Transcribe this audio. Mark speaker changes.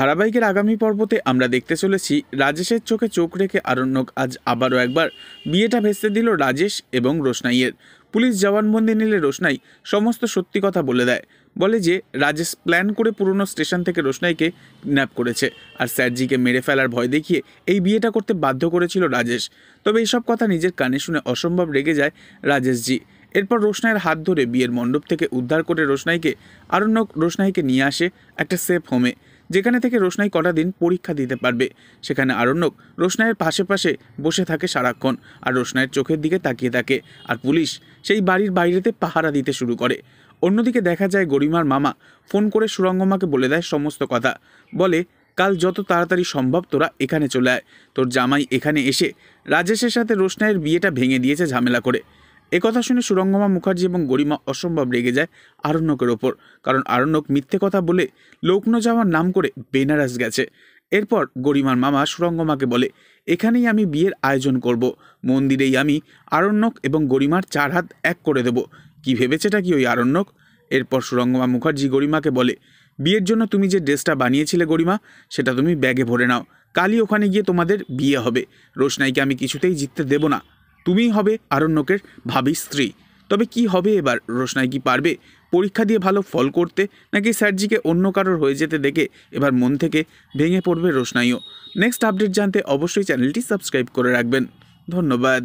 Speaker 1: ধারাবাহিকের আগামী পর্বতে আমরা দেখতে চলেছি রাজেশের চোখে চোখ রেখে আরণ্যক আজ আবারও একবার বিয়েটা ভেস্তে দিল রাজেশ এবং রোশনাইয়ের। পুলিশ জবানবন্দি নিলে রোশনাই সমস্ত সত্যি কথা বলে দেয়। বলে যে রাজেশ প্ল্যান করে পুরনো স্টেশন থেকে রোশনাইকে কিডন্যাপ করেছে আর স্যারজিকে মেরে ফেলার ভয় দেখিয়ে এই বিয়েটা করতে বাধ্য করেছিল রাজেশ। তবে এইসব কথা নিজের কানে শুনে অসম্ভব রেগে যায় রাজেশজি। এরপর রোশনাইয়ের হাত ধরে বিয়ের মণ্ডপ থেকে উদ্ধার করে আরণ্যক রোশনাইকে নিয়ে আসে একটা সেফ হোমে, যেখানে থেকে রোশনাই কটা দিন পরীক্ষা দিতে পারবে। সেখানে আরণ্যক রোশনাইয়ের পাশে পাশে বসে থাকে সারাক্ষণ আর রোশনাইয়ের চোখের দিকে তাকিয়ে থাকে। আর পুলিশ সেই বাড়ির বাইরেতে পাহারা দিতে শুরু করে। অন্যদিকে দেখা যায় গরিমার মামা ফোন করে সুরঙ্গমাকে বলে দেয় সমস্ত কথা। বলে, কাল যত তাড়াতাড়ি সম্ভব তোরা এখানে চলে আয়। তোর জামাই এখানে এসে রাজেশের সাথে রোশনাইয়ের বিয়েটা ভেঙে দিয়েছে ঝামেলা করে। একথা শুনে সুরঙ্গমা মুখার্জি এবং গরিমা অসম্ভব রেগে যায় আরণ্যকের ওপর, কারণ আরণ্যক মিথ্যে কথা বলে লক্ষ্ণৌ যাওয়ার নাম করে বেনারস গেছে। এরপর গরিমার মামা সুরঙ্গমাকে বলে, এখানেই আমি বিয়ের আয়োজন করব, মন্দিরেই আমি আরণ্যক এবং গরিমার 4 হাত এক করে দেব। কি ভেবেছেটা কি ওই আরণ্যক? এরপর সুরঙ্গমা মুখার্জি গরিমাকে বলে, বিয়ের জন্য তুমি যে ড্রেসটা বানিয়েছিলে গরিমা, সেটা তুমি ব্যাগে ভরে নাও। কালই ওখানে গিয়ে তোমাদের বিয়ে হবে। রোশনাইকে আমি কিছুতেই জিততে দেব না। তুমিই হবে আরণ্যকের ভাবী স্ত্রী। তবে কি হবে এবার? রোশনাই কি পারবে পরীক্ষা দিয়ে ভালো ফল করতে, নাকি স্যারজিকে অন্য কারোর হয়ে যেতে দেখে এবার মন থেকে ভেঙে পড়বে রোশনাইও? নেক্সট আপডেট জানতে অবশ্যই চ্যানেলটি সাবস্ক্রাইব করে রাখবেন। ধন্যবাদ।